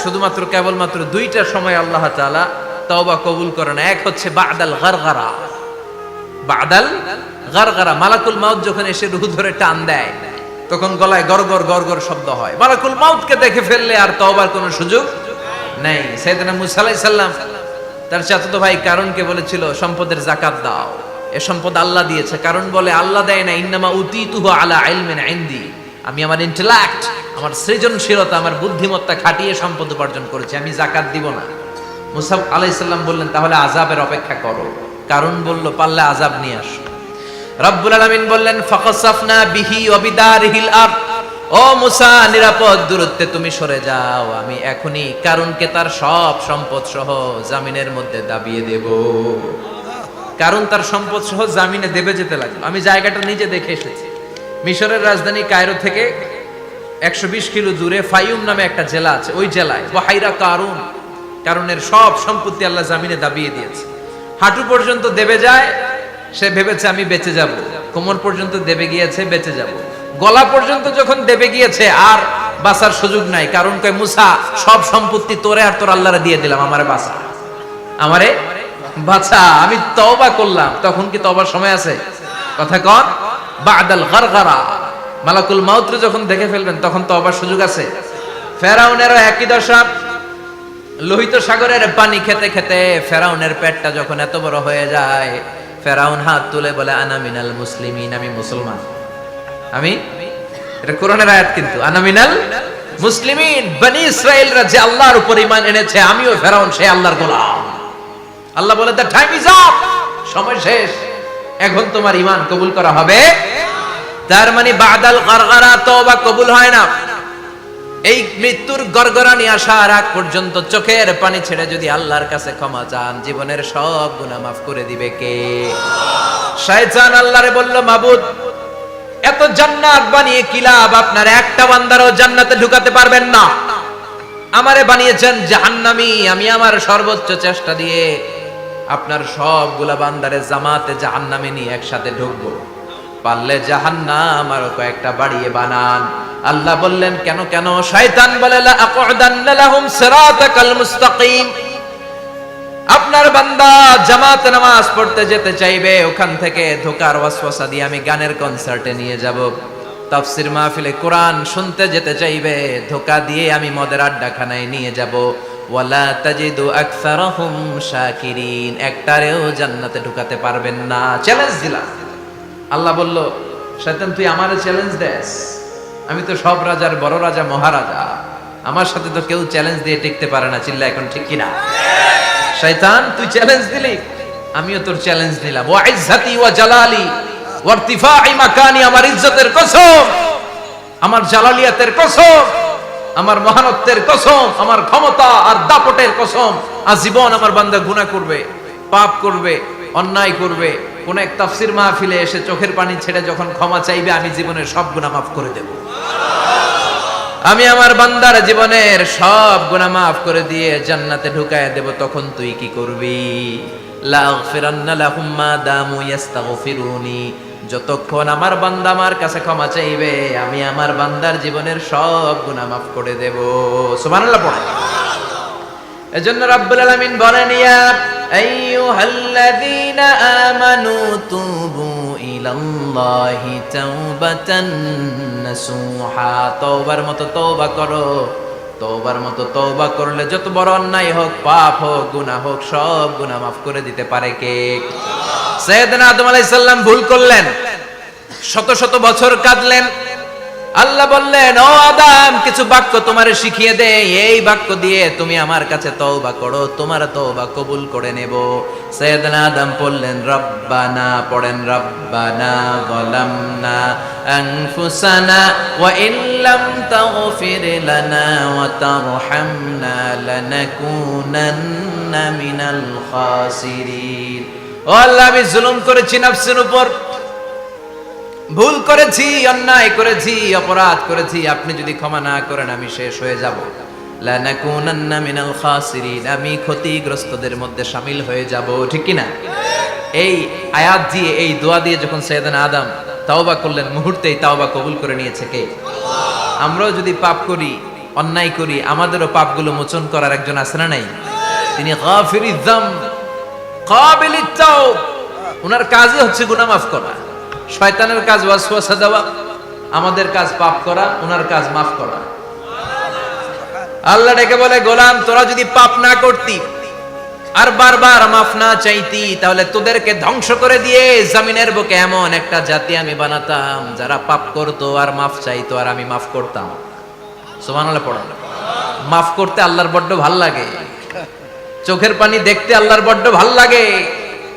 শুধুমাত্র কেবলমাত্র দুইটা সময় আল্লাহ তাআলা তওবা কবুল করেন। এক হচ্ছে বাদাল গারগারা, বাদাল গারগারা, মালাকুল মাউত যখন এসে রূহ ধরে টান দেয় তখন গলায় গরগর গরগর শব্দ হয়। মালাকুল মাউতকে দেখে ফেললে আর তওবার কোনো সুযোগ নেই। সাইয়েদনা মুসা আলাইহিস সালাম তার চাচাতো ভাই কারণকে বলেছিল সম্পদের যাকাত দাও, এ সম্পদ আল্লাহ দিয়েছে। কারণ বলে আল্লাহ দেয় না, ইন্নামা উতীতুহু আলা ইলমিন ইনদি, আমি আমার ইন্টেলেক্ট, আমার সৃজনশীলতা, আমার বুদ্ধিমত্তা খাটিয়ে সম্পদ উপার্জন করেছি, আমি যাকাত দিব না। মুসা আলাইহিস সালাম বললেন তাহলে আযাবের অপেক্ষা করো। কারণ বলল পারলে আযাব নিয়ে আসো। রব্বুল আলামিন বললেন ফাকাসাফনা বিহি ওয়া বিদারিহিল আরদ, ও মুসা নিরাপদ দূরত্বে তুমি সরে যাও, আমি এখনই কারণকে তার সব সম্পদ সহ জামিনের মধ্যে দাবিয়ে দেব। কারণ তার সম্পদ সহ জামিনে দেবে যেতে লাগলো। আমি জায়গাটা নিজে দেখে এসেছি। মিশরের রাজধানী কায়রো থেকে 120 কিলো দূরে ফাইয়ুম নামে একটা জেলা আছে, ওই জেলায় বাহাইরা কারুন, কারণের সব সম্পত্তি আল্লাহ জামিনে দাবিয়ে দিয়েছে। হাঁটু পর্যন্ত দেবে যায়, সে ভেবেছে আমি বেঁচে যাব। কোমর পর্যন্ত দেবে গিয়েছে, বেঁচে যাব। গলা পর্যন্ত যখন দেবে গিয়েছে আর বাঁচার সুযোগ নাই। কারণ কয় মুসা সব সম্পত্তি তোরে আর তোর আল্লাহরে দিয়ে দিলাম, আমারে বাঁচা, আমারে বাঁচা, আমি তওবা করলাম। তখন কি তওবার সময় আছে? কথা কন, বাদাল গারগারা, মালাকুল মাউত যখন দেখে ফেলবেন তখন তওবার সুযোগ আছে। ফেরাউনেরও একই দশা। লোহিত সাগরের পানি খেতে খেতে ফেরাউনের পেটটা যখন এত বড় হয়ে যায়, ফেরাউন হাত তুলে বলে আনা মিনাল মুসলিমিন, আমি মুসলমান। আমি, এটা কোরআনের আয়াত কিন্তু, আনা মিনাল মুসলিমিন, বনি ইসরাইলরা যে আল্লাহর উপর ঈমান এনেছে, আমিও ফেরাউন সে আল্লাহর গোলাম। আল্লাহ বলে দ্য টাইম ইজ আপ, সময় শেষ, এখন তোমার ঈমান কবুল করা হবে। তার মানে বাদাল গারগারা তওবা কবুল হয় না। এই মৃত্যুর গড়গড়ানি আসার আগ পর্যন্ত চোখের পানি ছেড়ে যদি আল্লাহর কাছে ক্ষমা চান, জীবনের সব গুনাহ মাফ করে দিবে কে? শয়তান আল্লাহরে বলল, মাবুদ এত জান্নাত বানিয়ে কি লাভ, আপনার একটা বান্দারও জান্নাতে ঢুকাতে পারবেন না। আমারে বানিয়েছেন জাহান্নামী, আমি আমার সর্বোচ্চ চেষ্টা দিয়ে আপনার সবগুলা বান্দারে জামাতে জাহান্নামে নিয়ে একসাথে ঢুকবো, পারলে জাহান্নাম আরো কয়েকটা বাড়িয়ে বানান। আল্লাহ বললেন কেন কেন? শয়তান বলে লা আকুদান্না লাহুম সিরাতাকাল মুস্তাকিম, আপনার বান্দা জামাতে নামাজ পড়তে যেতে চাইবে, ওখান থেকে ধোকার ওয়াসওয়াসা দিয়ে আমি গানের কনসার্টে নিয়ে যাব। তাফসীর মাহফিলে কোরআন শুনতে যেতে চাইবে, ধোকা দিয়ে আমি মদের আড্ডাখানায় নিয়ে যাব। ওয়ালা তাজিদু আকসারাহুম শাকিরিন, একটারেও জান্নাতে ঢুকাতে পারবেন না। চ্যালেঞ্জ দিলাম। আল্লাহ বলল শয়তান তুই আমারে চ্যালেঞ্জ দেস, আমি তো সব রাজার বড় রাজা, মহারাজা, আমার সাথে তো কেউ চ্যালেঞ্জ দিয়ে টিকতে পারে না। চিল্লা এখন ঠিক কিনা? শয়তান তুই চ্যালেঞ্জ দিলি, আমিও তোর চ্যালেঞ্জ দিলাম। ওয়া ইজ্জতি ওয়া জালালি ওয়া ইরতিফাই মাকানি, আমার ইজ্জতের কসম, আমার জালালিয়াতের কসম, আমার মহানত্বের কসম, আমার ক্ষমতা আর দাপটের কসম, আজীবন আমার বান্দা গুনাহ করবে, পাপ করবে, অন্যায় করবে, কোন এক তাফসীর মাহফিলে এসে চোখের পানি ছেড়ে যখন ক্ষমা চাইবে, আমি জীবনের সব গুনাহ মাফ করে দেব। আমি আমার বান্দার জীবনের সব গুনাহ মাফ করে দিয়ে জান্নাতে ঢুকায় দেব। তখন তুই কি করবি? লা আগফিরান্না লাহুম মা দামু ইস্তাগফিরুনি, যতক্ষণ আমার বান্দা আমার কাছে ক্ষমা চাইবে, আমি আমার বান্দার জীবনের সব গুনাহ মাফ করে দেব। সুবহানাল্লাহ পড়ে। এজন্য রাব্বুল আলামিন বলেন ইয়া আইয়ুহাল্লাযীনা আমানু তুবু ইলাল্লাহি তাওবাতান নাসুহা, তওবার মতো তওবা করো। তওবার মতো তওবা করলে যত বড় অন্যায় হোক, পাপ হোক, গুনাহ হোক, সব গুনাহ মাফ করে দিতে পারে কে? সাইয়েদনা আদম আলাইহিস সালাম ভুল করলেন, শত শত বছর কাঁদলেন। আল্লাহ বললেন ও আদম কিছু বাক্য তোমারে শিখিয়ে দে, এই বাক্য দিয়ে তুমি আমার কাছে তওবা করো, তোমার তওবা কবুল করে নেব। সাইয়েদনা আদম বললেন রব্বানা, পড়েন রব্বানা যালামনা আনফুসানা ওয়া ইল্লাম তাগফির লানা ওয়া তারহামনা লানাকুনান্না মিনাল খাসিরিন। ও আল্লাহ আমি জুলুম করেছি নফসের উপর, ভুল করেছি, অন্যায় করেছি, অপরাধ করেছি, আপনি যদি ক্ষমা না করেন আমি শেষ হয়ে যাব। লানাকুনান্না মিনাল খাসিরিন, আমি ক্ষতিগ্রস্তদের মধ্যে শামিল হয়ে যাব। ঠিক কি না? এই আয়াত দিয়ে, এই দোয়া দিয়ে যখন সাইয়েদনা আদম তওবা করলেন, মুহূর্তেই তওবা কবুল করে নিয়েছে কে? আমরাও যদি পাপ করি, অন্যায় করি, আমাদেরও পাপগুলো মোচন করার একজন আছে না নাই? তিনি গাফিরিয যাম কাবিলিত তাওব। ওনার কাজই হচ্ছে গুনাহ মাফ করা। শয়তানের কাজ ওয়াসওয়াসা দেওয়া, আমাদের কাজ পাপ করা, ওনার কাজ মাফ করা। আল্লাহ ডেকে বলে, গোলাম তোরা যদি পাপ না করতি আর বারবার মাফ না চাইতি, তাহলে তোদেরকে ধ্বংস করে দিয়ে জমিনের বুকে এমন একটা জাতি আমি বানাতাম যারা পাপ করতো আর মাফ চাইতো, আর আমি মাফ করতাম। সুবহানাল্লাহ পড়েন। মাফ করতে আল্লাহর বড্ড ভাল লাগে, চোখের পানি দেখতে আল্লাহর বড্ড ভাল লাগে,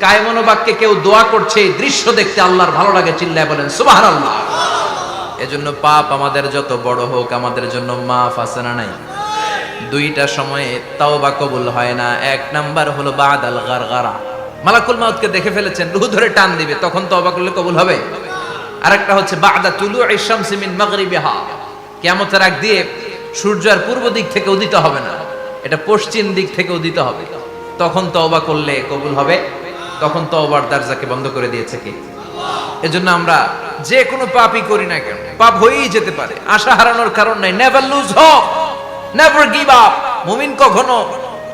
কায়মনোবাক্যে কেউ দোয়া করছে দৃশ্য দেখতে আল্লাহর ভালো লাগে, চিল্লায় বলেন সুবহানাল্লাহ। এজন্য পাপ আমাদের যত বড় হোক, আমাদের জন্য মাফ আছে না নাই? দুইটা সময়ে তাওবা কবুল হয় না। এক নাম্বার হলো বাদাল গারগারা, মালাকুল মাউতকে দেখে ফেলেছেন, রূহ ধরে টান দিবে, তখন তাওবা করলে কবুল হবে। আরেকটা হচ্ছে বাদা তুলুই শামসি মিন মাগরিবিহা, কিয়ামতের আগ দিয়ে সূর্য আর পূর্ব দিক থেকে উদিত হবে না, এটা পশ্চিম দিক থেকে উদিত হবে, তখন তওবা করলে কবুল হবে। তখন তওবার দরজাকে বন্ধ করে দিয়েছে কে? এজন্য আমরা যে কোনো পাপই করি না কেন, পাপ হয়েই যেতে পারে, আশা হারানোর কারণ নাই। Never lose hope, never give up. মুমিন কখনো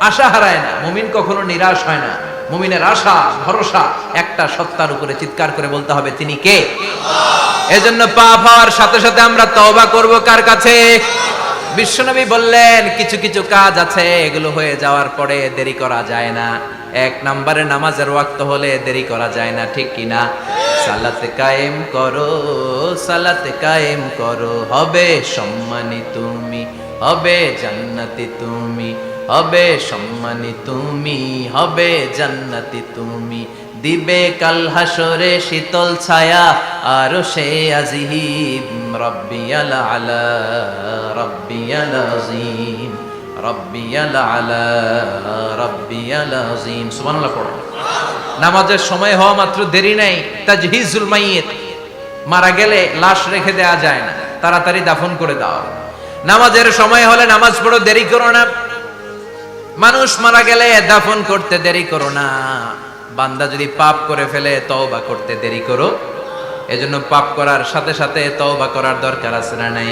আশা হারায় না, মুমিন কখনো নিরাশ হয় না। মুমিনের আশা ভরসা একটা সত্তার উপরে, চিৎকার করে বলতে হবে তিনি কে? এজন্য পাপ হওয়ার সাথে সাথে আমরা তওবা করব কার কাছে? বিশ্বনবী বললেন কিছু কিছু কাজ আছে এগুলো হয়ে যাওয়ার পরে দেরি করা যায় না। এক নম্বরে নামাজের ওয়াক্ত হলে দেরি করা যায় না, ঠিক কি না? সালাতে কায়েম করো, সালাতে কায়েম করো, হবে সম্মানী তুমি, হবে জান্নাতি তুমি, হবে সম্মানী তুমি, হবে জান্নাতি তুমি, দিবে কাল হাসরে শীতল ছায়া আরশে আজিম, রব্বিয়াল আলা রব্বিয়াল আযীম, রব্বিয়াল আলা রব্বিয়াল আযীম। সুবহানাল্লাহ পড়ো। নামাজের সময় হওয়া মাত্র দেরি নাই। তাজহিজুল মাইয়িত, মারা গেলে লাশ রেখে দেয়া যায় না, তাড়াতাড়ি দাফন করে দাও। নামাজের সময় হলে নামাজ পড়ো, দেরি করো না। মানুষ মারা গেলে দাফন করতে দেরি করো না। বান্দা যদি পাপ করে ফেলে তওবা করতে দেরি করো। এজন্য পাপ করার সাথে সাথে তওবা করার দরকার আছে না নাই?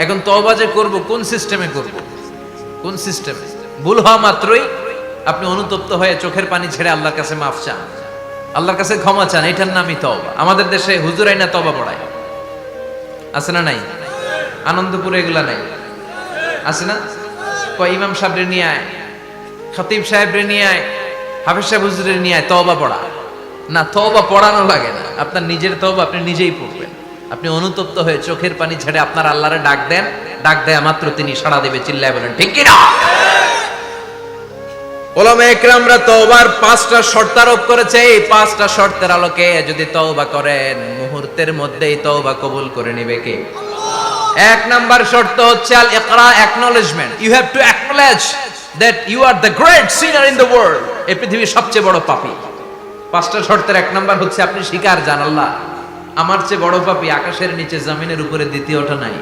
এখন তওবা যে করব, কোন সিস্টেমে করব? কোন সিস্টেমে? ভুল হওয়া মাত্রই আপনি অনুতপ্ত হয়ে চোখের পানি ছেড়ে আল্লাহর কাছে মাফ চান, আল্লাহর কাছে ক্ষমা চান, এটার নামই তওবা। আমাদের দেশে হুজুর আইনা তওবা পড়ায়, আছে না নাই? আনন্দপুরে এগুলা নাই, আছে না? কয় ইমাম সাহেবরে নিয়ে আয়, খতিব সাহেবরে নিয়ে আয়, হাফেজ সাহেব হুজুরের নিয়ে আয়, তওবা পড়া। না, তওবা পড়ানো লাগে না, আপনার নিজের তওবা আপনি নিজেই পড়বেন। আপনি অনুতপ্ত হয়ে চোখের পানি ছেড়ে আপনার আল্লাহরে ডাক দেন, ডাক দেয়া মাত্র তিনি সাড়া দেবে, চিল্লায় বলেন ঠিক কি না? উলামায়ে ইকরামরা তওবার 5টা শর্ত আরোপ করেছে। এই 5টা শর্তের আলোকে যদি তওবা করেন, মুহূর্তের মধ্যেই তওবা কবুল করে নেবে কে? এক নাম্বার শর্ত হচ্ছে আল ইকরা, acknowledgement. You have to acknowledge that you are the great sinner in the world. এই পৃথিবীর সবচেয়ে বড় পাপী। 5টা শর্তের এক নাম্বার হচ্ছে আপনি স্বীকার জান, আল্লাহ আমার চেয়ে বড় পাপী আকাশের নিচে জমিনের উপরে দ্বিতীয়টা নাই।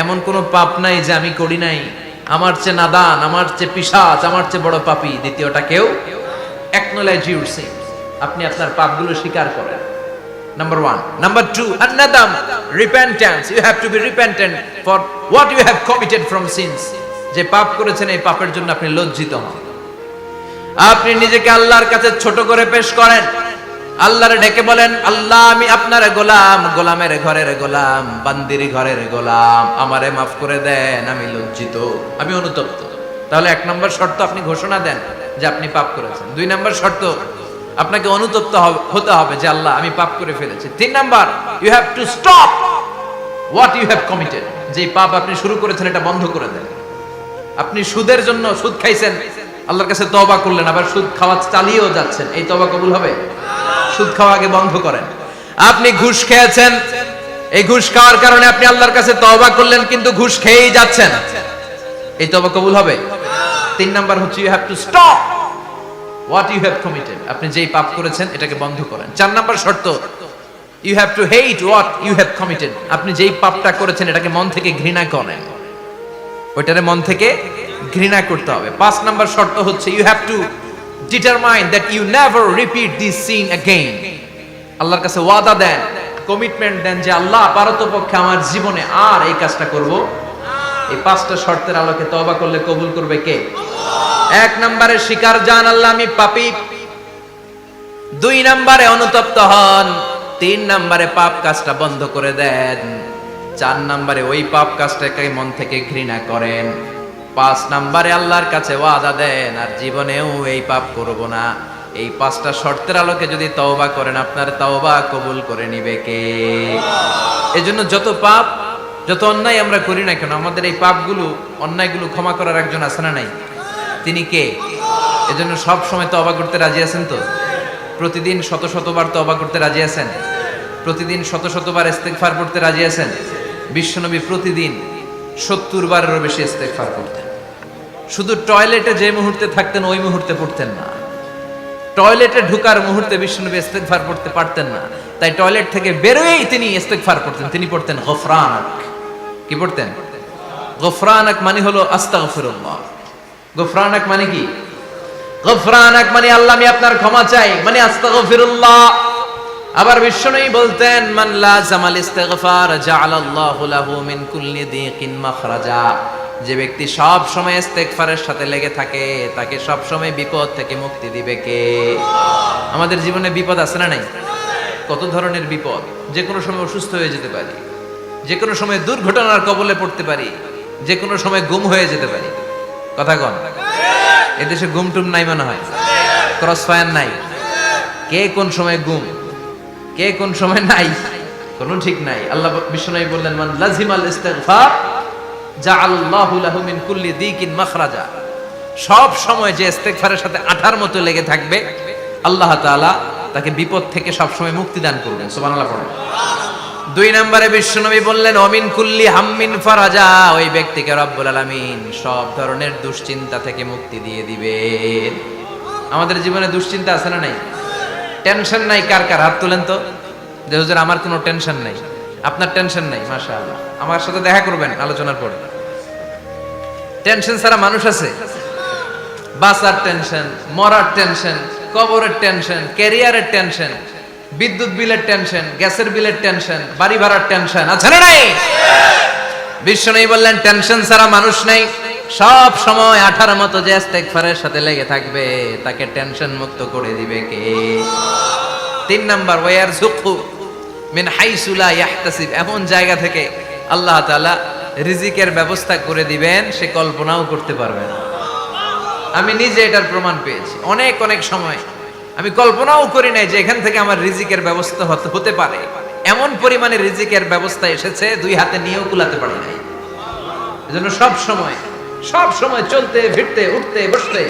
এমন কোন পাপ নাই যে আমি করি নাই। আমার চেয়ে নাদান, আমার চেয়ে পিশাচ, আমার চেয়ে বড় পাপী দ্বিতীয়টা কেউ। অ্যাকনলেজ ইউর সিন, আপনি আপনার পাপগুলো স্বীকার করেন। Number 1. Number 2, an-nadam, repentance. You have to be repentant for what you have committed from sins. যে পাপ করেছেন এই পাপের জন্য আপনি লজ্জিত হন। আপনি নিজেকে আল্লাহর কাছে ছোট করে পেশ করেন, আল্লাহরে ডেকে বলেন, আল্লাহ আমি আপনার গোলাম, গোলামের ঘরের গোলাম, বান্দির ঘরের গোলাম, আমারে মাফ করে দেন, আমি লজ্জিত, আমি অনুতপ্ত। তাহলে 1 নম্বর শর্ত আপনি ঘোষণা দেন যে আপনি পাপ করেছেন। 2 নম্বর শর্ত আপনাকে অনুতপ্ত হতে হবে যে আল্লাহ আমি পাপ করে ফেলেছি। 3 number, you have to stop what you have committed. যে পাপ আপনি শুরু করেছেন এটা বন্ধ করে দেন। আপনি সুদের জন্য সুদ খাইছেন, আল্লাহর কাছে তওবা করলেন, আবার সুদ খাওয়া চালিয়েও যাচ্ছেন, এই তওবা কবুল হবে? সুদ খাওয়া আগে বন্ধ করেন। আপনি ঘুষ খেয়েছেন, এই ঘুষ খাওয়ার কারণে আপনি আল্লাহর কাছে তওবা করলেন কিন্তু ঘুষ খেয়েই যাচ্ছেন, এই তওবা কবুল হবে? 3 নাম্বার হচ্ছে you have to stop what you have committed, আপনি যেই পাপ করেছেন এটাকে বন্ধ করেন। 4 নাম্বার শর্ত, you have to hate what you have committed, আপনি যেই পাপটা করেছেন এটাকে মন থেকে ঘৃণা করেন, ওইটারে মন থেকে ঘৃণা করতে হবে। 5 নাম্বার শর্ত হচ্ছে you have to determine that you never repeat this sin again, আল্লাহর কাছে ওয়াদা দেন, কমিটমেন্ট দেন যে আল্লাহ পারতপক্ষে আমার জীবনে আর এই কাজটা করব এই পাঁচটা শর্তের আলোকে তওবা করলে কবুল করবে কে? এক নম্বরে স্বীকার জান আল্লাহ আমি পাপী, দুই নম্বরে অনুতপ্ত হন, তিন নম্বরে পাপ কাজটা বন্ধ করে দেন, চার নম্বরে ওই পাপ কাজটাকে মন থেকে ঘৃণা করেন, পাঁচ নম্বরে আল্লাহর কাছে ওয়াদা দেন আর জীবনেও এই পাপ করব না। এই পাঁচটা শর্তের আলোকে যদি তওবা করেন আপনার তওবা কবুল করে নিবে কে? এজন্য যত পাপ যত অন্যায় আমরা করি না কেন আমাদের এই পাপগুলো অন্যায়গুলো ক্ষমা করার একজন আছে না নাই? তিনি কে? এজন্য সব সময় তওবা করতে রাজি আছেন তো? প্রতিদিন শত শতবার তওবা করতে রাজি আছেন? প্রতিদিন শত শতবার ইস্তেগফার পড়তে রাজি আছেন? বিশ্বনবী প্রতিদিন 70 বারেরও বেশি ইস্তেগফার করতেন। শুধু টয়লেটে যে মুহূর্তে থাকতেন ওই মুহূর্তে পড়তেন না, টয়লেটে ঢুকার মুহূর্তে বিশ্বনবী ইস্তেগফার পড়তে পারতেন না, তাই টয়লেট থেকে বেরোয়েই তিনি ইস্তেগফার পড়তেন। তিনি পড়তেন গফরানাক। কি পড়তেন? গফরানাক মানে হলো আস্তাগফিরুল্লাহ। গফরানাক মানে কি? গফরানাক মানে আল্লাহ আমি আপনার ক্ষমা চাই, মানে আস্তাগফিরুল্লাহ। আবার বিশ্বনবী বলতেন মান লাযামাল ইস্তিগফার জাআলাল্লাহু লাহু মিন কুল্লি দিকিন মাখরাজা। যে ব্যক্তি সব সময় ইস্তেগফারের সাথে লেগে থাকে তাকে সব সময় বিপদ থেকে মুক্তি দিবে কে? আমাদের জীবনে বিপদ আছে না নাই? কত ধরনের বিপদ, যে কোনো সময় অসুস্থ হয়ে যেতে পারি, যে কোনো সময় দুর্ঘটনার কবলে পড়তে পারি, যে কোনো সময় গুম হয়ে যেতে পারি। কথা কন, এদেশে গুম টুম নাই মনে হয়, ক্রস ফায়ার নাই, কে কোন সময় গুম কে কোন সময় নাই কোনো ঠিক নাই। আল্লাহ বিশ্বনবী বললেন মান লাজিমাল ইস্তিগফার জাআলাল্লাহু লাহু মিন কুল্লি দিকিন মাখরাজা। সব সময় যে ইস্তেগফারের সাথে আঠার মতো লেগে থাকবে আল্লাহ তাআলা তাকে বিপদ থেকে সব সময় মুক্তি দান করবেন। সুবহানাল্লাহ পড়েন। দুই নম্বরে বিশ্বনবী বললেন অমিন কুল্লি হাম্মিন ফারাজা। ওই ব্যক্তিকে রব্বুল আলামিন সব ধরনের দুশ্চিন্তা থেকে মুক্তি দিয়ে দিবেন। আমাদের জীবনে দুশ্চিন্তা আছে না নাই? টেনশন নাই কার কার? হাত তুলেন তো। যে হুজুর আমার কোনো টেনশন নাই। আপনার টেনশন নাই? মাশাআল্লাহ। আমার সাথে দেখা করবেন আলোচনার পরে। টেনশন ছাড়া মানুষ আছে? বাসার টেনশন, মরার টেনশন, কবরের টেনশন, ক্যারিয়ারের টেনশন, বিদ্যুৎ বিলের টেনশন, গ্যাসের বিলের টেনশন, বাড়ি ভাড়ার টেনশন আছে না নাই? বিশ্বনবী বললেন টেনশন ছাড়া মানুষ নেই। সব সময় আঠার মতো যে ইস্তেগফারের সাথে লেগে থাকবে তাকে টেনশন মুক্ত করে দিবে কে? তিন নাম্বার ওয়ারযুকহু মিন হাইসু লা ইয়াহতাসিব। এমন জায়গা থেকে আল্লাহ তাআলা রিজিকের ব্যবস্থা করে দিবেন সে কল্পনাও করতে পারবে না। আমি নিজে এটার প্রমাণ পেয়েছি। অনেক অনেক সময় আমি কল্পনাও করি নাই যে এখান থেকে আমার রিজিকের ব্যবস্থা হতে পারে। এমন পরিমাণে রিজিকের ব্যবস্থা এসেছে দুই হাতে নিয়েও কুলাতে পারি নাই। এজন্য সব সময় চলতে ফিরতে উঠতে বসতে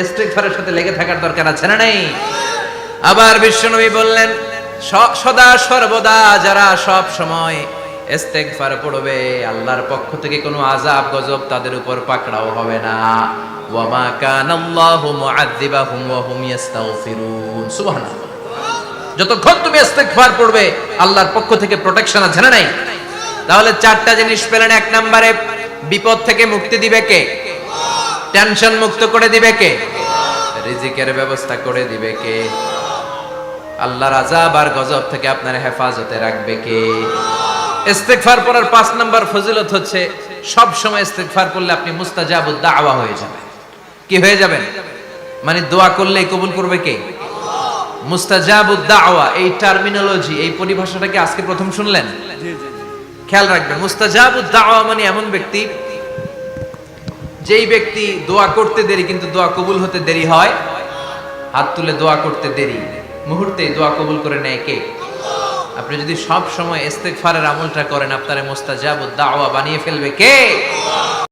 ইস্তেগফারের সাথে লেগে থাকার দরকার আছে না নাই? আবার বিশ্বনবী বললেন সদা সর্বদা যারা সব সময় ইস্তেগফার পড়বে আল্লাহর পক্ষ থেকে কোনো আযাব গজব তাদের উপর পাকড়াও হবে না। ওয়া মা কানাল্লাহু মুআযযিবাহুম ওয়া হুম ইস্তাগফিরুন। সুবহানাল্লাহ। যতক্ষণ তুমি ইস্তেগফার পড়বে আল্লাহর পক্ষ থেকে প্রোটেকশন আছে না নাই? তাহলে চারটা জিনিস পেলেন। এক নম্বরে বিপদ থেকে মুক্তি দিবে কে? টেনশন মুক্ত করে দিবে কে? রিজিকের ব্যবস্থা করে দিবে কে? আল্লাহর আযাব আর গজব থেকে আপনার হেফাজতে রাখবে কে? ইস্তেগফার পড়ার 5 নাম্বার ফজিলত হচ্ছে সব সময় ইস্তেগফার করলে আপনি মুস্তাজাবুদ দাওয়া হয়ে যাবেন। কি হয়ে যাবেন? মানে দোয়া করলেই কবুল করবে কে? মুস্তাজাবুদ দাওয়া। এই টার্মিনোলজি, এই পরিভাষাটা কি আজকে প্রথম শুনলেন? খেয়াল রাখবেন, মুস্তাজাবুদ দাওয়া মানে এমন ব্যক্তি যেই ব্যক্তি দোয়া করতে দেরি কিন্তু দোয়া কবুল হতে দেরি হয়। হাত তুলে দোয়া করতে দেরি, মুহূর্তে দোয়া কবুল করে নেয় কে? আপনি যদি সব সময় ইস্তেগফারের আমলটা করেন আপনারে মুস্তাজাবুদ দাওয়া বানিয়ে ফেলবে কে?